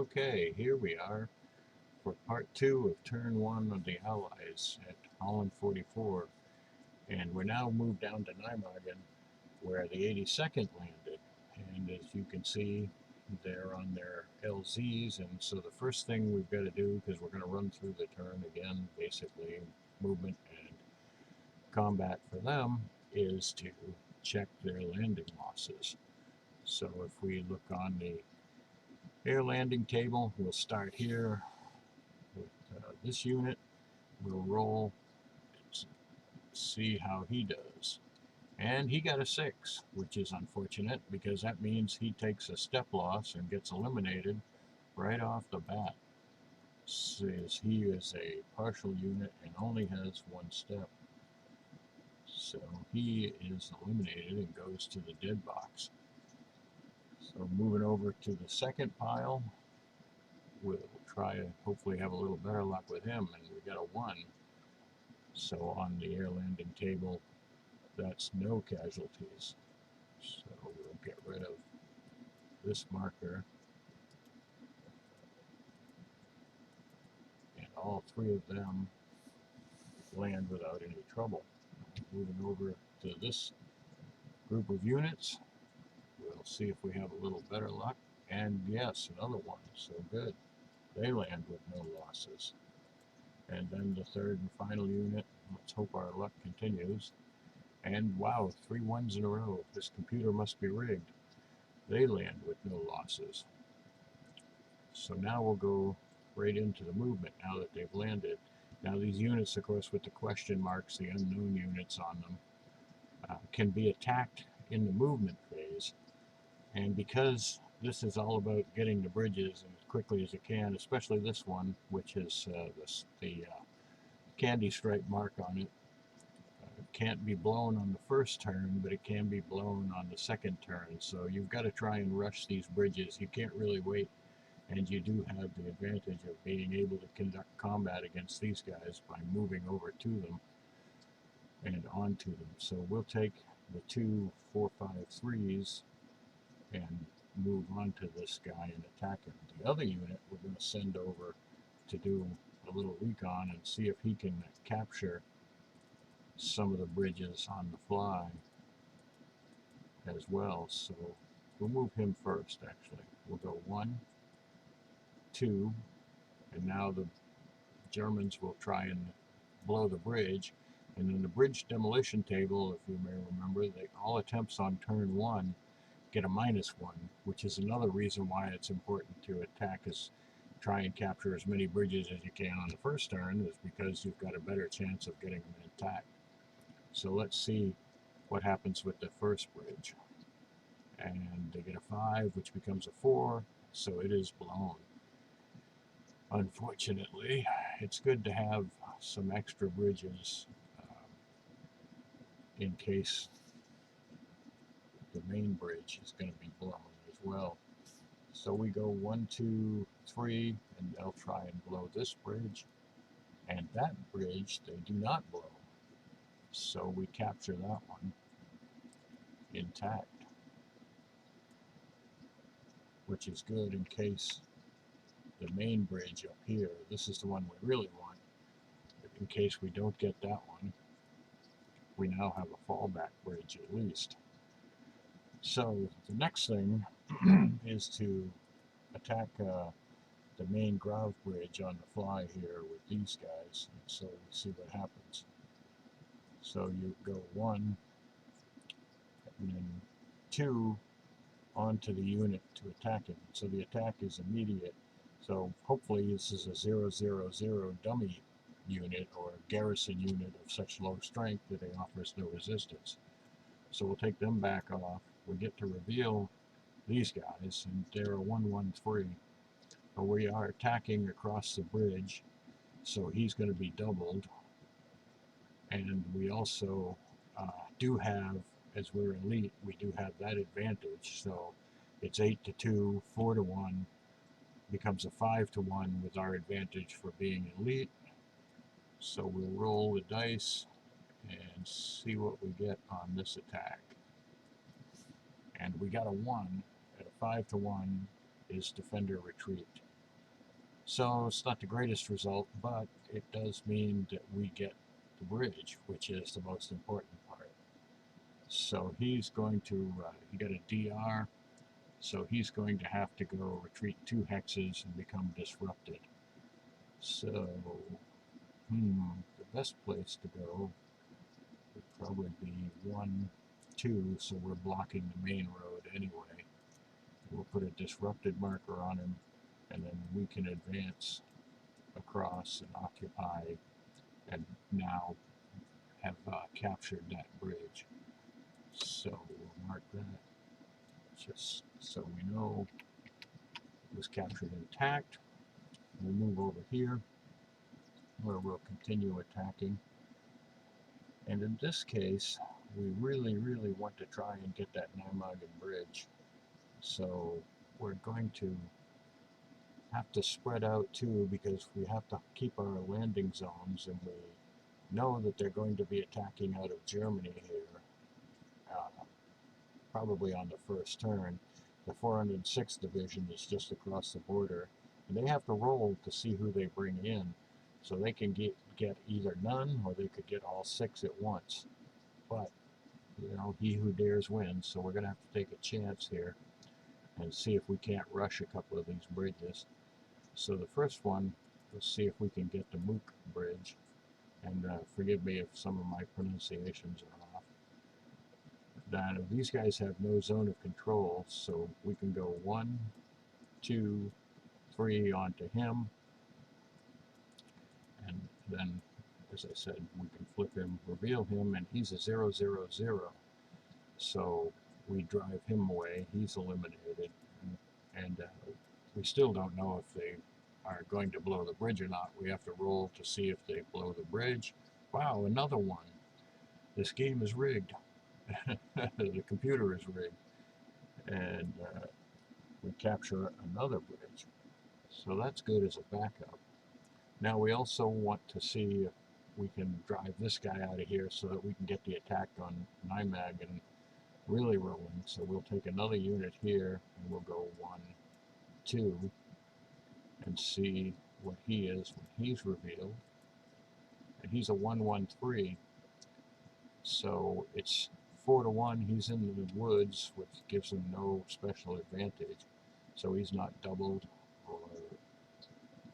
Okay, here we are for part 2 of turn 1 of the Allies at Holland 44. And we're now moved down to Nijmegen where the 82nd landed. And as you can see, they're on their LZs. And so the first thing we've got to do, because we're going to run through the turn again, basically movement and combat for them, is to check their landing losses. So if we look on the air landing table, we'll start here with this unit. We'll roll, see how he does. And he got a 6, which is unfortunate because that means he takes a step loss and gets eliminated right off the bat. Says he is a partial unit and only has 1 step. So he is eliminated and goes to the dead box. So moving over to the second pile, we'll try to hopefully have a little better luck with him, and we got a 1. So on the air landing table, that's no casualties. So we'll get rid of this marker, and all 3 of them land without any trouble. Moving over to this group of units, we'll see if we have a little better luck. And yes, another 1, so good. They land with no losses. And then the third and final unit, let's hope our luck continues. And wow, 3 1s in a row. This computer must be rigged. They land with no losses. So now we'll go right into the movement now that they've landed. Now these units, of course, with the question marks, the unknown units on them, can be attacked in the movement phase. And because this is all about getting the bridges as quickly as it can, especially this one, which is the candy stripe mark on it, can't be blown on the first turn, but it can be blown on the second turn. So you've got to try and rush these bridges. You can't really wait, and you do have the advantage of being able to conduct combat against these guys by moving over to them and onto them. So we'll take the 2 4 5 3s and move on to this guy and attack him. The other unit we're going to send over to do a little recon and see if he can capture some of the bridges on the fly as well. So we'll move him first, actually. We'll go 1, 2, and now the Germans will try and blow the bridge. And in the bridge demolition table, if you may remember, all attempts on turn 1 get a -1, which is another reason why it's important to attack try and capture as many bridges as you can on the first turn, is because you've got a better chance of getting them intact. So let's see what happens with the first bridge. And they get a 5, which becomes a 4, so it is blown. Unfortunately, it's good to have some extra bridges in case the main bridge is going to be blown as well. So we go 1, 2, 3, and they'll try and blow this bridge. And that bridge they do not blow. So we capture that one intact, which is good in case the main bridge up here, this is the one we really want, but in case we don't get that one, we now have a fallback bridge at least. So the next thing is to attack the main Grave bridge on the fly here with these guys, and so we see what happens. So you go 1 and then 2 onto the unit to attack it. So the attack is immediate. So hopefully this is a 000 dummy unit or garrison unit of such low strength that it offers no resistance. So we'll take them back off. We get to reveal these guys, and they're a 1-1-3. But we are attacking across the bridge, so he's going to be doubled. And we also do have, as we're elite, we do have that advantage. So it's 8-2, 4-1, becomes a 5-1 with our advantage for being elite. So we'll roll the dice and see what we get on this attack. And we got a 1, at a 5-1 is defender retreat. So it's not the greatest result, but it does mean that we get the bridge, which is the most important part. So he's going to, he got a DR, so he's going to have to go retreat 2 hexes and become disrupted. So, the best place to go would probably be 1, 2, so we're blocking the main road anyway. We'll put a disrupted marker on him, and then we can advance across and occupy, and now have captured that bridge. So we'll mark that just so we know it was captured intact. We'll move over here where we'll continue attacking. And in this case, we really want to try and get that Nijmegen bridge. So we're going to have to spread out too, because we have to keep our landing zones, and we know that they're going to be attacking out of Germany here, probably on the first turn. The 406th Division is just across the border, and they have to roll to see who they bring in. So they can get either none, or they could get all 6 at once. But, you know, he who dares wins, so we're going to have to take a chance here and see if we can't rush a couple of these bridges. So the first one, let's see if we can get the Mook Bridge, and forgive me if some of my pronunciations are off. Now, these guys have no zone of control, so we can go 1, 2, 3 onto him, and then, as I said, we can flip him, reveal him, and he's a 0, 0, 0. So we drive him away, he's eliminated, and we still don't know if they are going to blow the bridge or not. We have to roll to see if they blow the bridge. Wow, another one. This game is rigged. The computer is rigged. And we capture another bridge. So that's good as a backup. Now we also want to see if we can drive this guy out of here so that we can get the attack on Nijmegen really rolling. So we'll take another unit here, and we'll go 1, 2, and see what he is when he's revealed. And he's a 1, 1, 3. So it's 4 to 1. He's in the woods, which gives him no special advantage. So he's not doubled or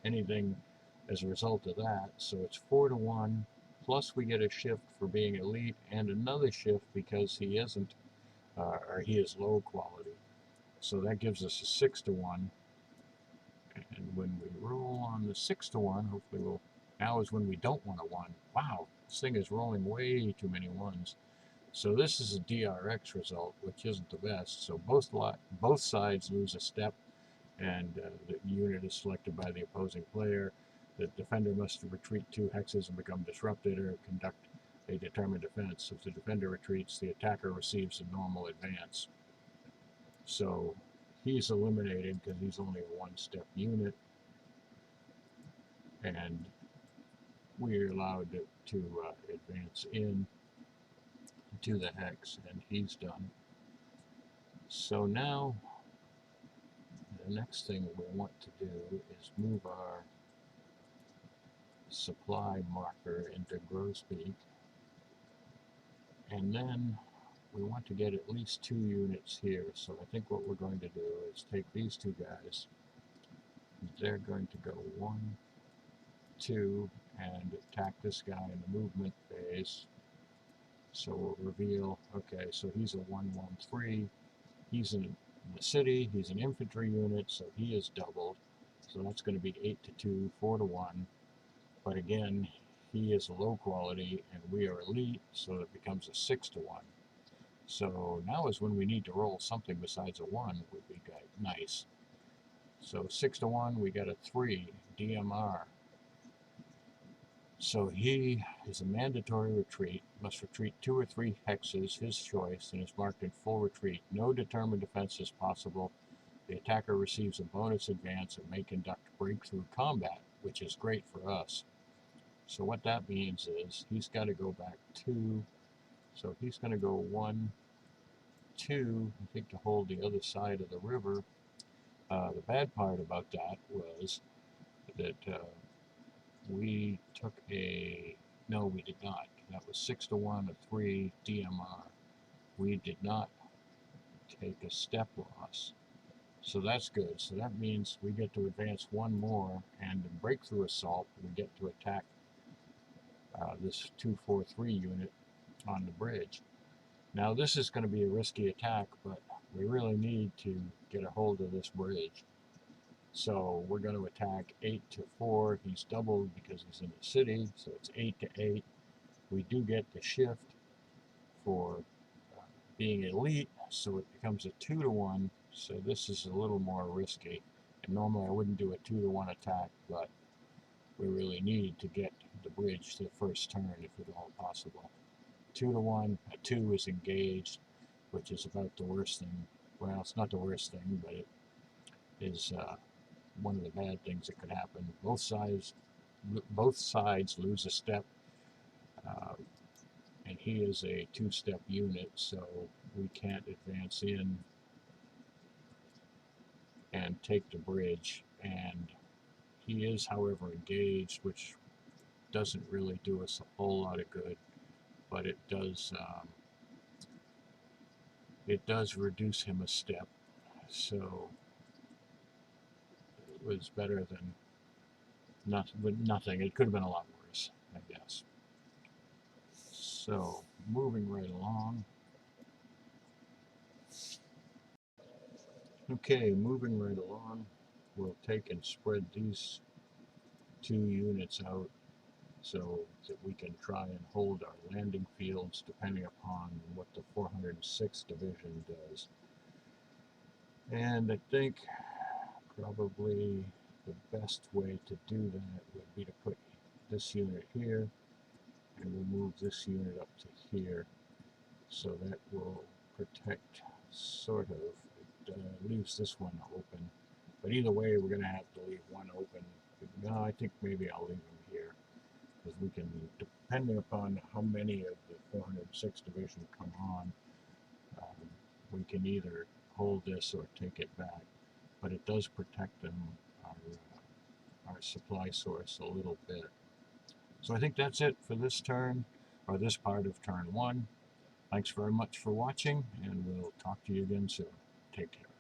anything as a result of that. So it's 4 to 1. Plus we get a shift for being elite, and another shift because he isn't, or he is low quality. So that gives us a 6 to 1. And when we roll on the 6 to 1, hopefully we'll, now is when we don't want a 1. Wow, this thing is rolling way too many 1s. So this is a DRX result, which isn't the best. So both sides lose a step, and the unit is selected by the opposing player. The defender must retreat 2 hexes and become disrupted, or conduct a determined defense. If the defender retreats, the attacker receives a normal advance. So he's eliminated because he's only a 1-step unit, and we're allowed to advance in to the hex, and he's done. So now the next thing we want to do is move our supply marker into Grosbeak, and then we want to get at least 2 units here. So I think what we're going to do is take these 2 guys. They're going to go 1, 2, and attack this guy in the movement phase. So we'll reveal, okay, so he's a 1, 1, 3. He's in the city, he's an infantry unit, so he is doubled. So that's going to be 8 to 2, 4 to 1. But again, he is low quality, and we are elite, so it becomes a 6 to 1. So now is when we need to roll something besides a 1 would be nice. So 6 to 1, we got a 3, DMR. So he is a mandatory retreat, must retreat 2 or 3 hexes, his choice, and is marked in full retreat. No determined defense is possible. The attacker receives a bonus advance and may conduct breakthrough combat, which is great for us. So what that means is he's got to go back 2. So he's going to go 1, 2, I think, to hold the other side of the river. The bad part about that was that we took a, no, we did not. That was 6-1, a 3 DMR. We did not take a step loss. So that's good. So that means we get to advance one more, and in breakthrough assault, we get to attack this 243 unit on the bridge. Now this is going to be a risky attack, but we really need to get a hold of this bridge. So we're going to attack 8-4. He's doubled because he's in the city, so it's 8-8. We do get the shift for being elite, so it becomes a 2-1. So this is a little more risky. And normally I wouldn't do a 2-1 attack, but we really need to get the bridge to the first turn if at all possible. 2-1, a 2 is engaged, which is about the worst thing. Well, it's not the worst thing, but it is one of the bad things that could happen. Both sides lose a step, and he is a 2-step unit, so we can't advance in and take the bridge. And he is, however, engaged, which doesn't really do us a whole lot of good, but it does reduce him a step. So it was better than nothing. It could have been a lot worse, I guess. So moving right along. Okay, moving right along, we'll take and spread these 2 units out so that we can try and hold our landing fields depending upon what the 406th Division does. And I think probably the best way to do that would be to put this unit here, and we'll move this unit up to here, so that will protect, sort of. It leaves this one open, but either way we're going to have to leave one open. No, I think maybe I'll leave them here, because we can, depending upon how many of the 406th Division come on, we can either hold this or take it back, but it does protect them, our supply source, a little bit. So I think that's it for this turn, or this part of turn 1. Thanks very much for watching, and we'll talk to you again soon. Take care.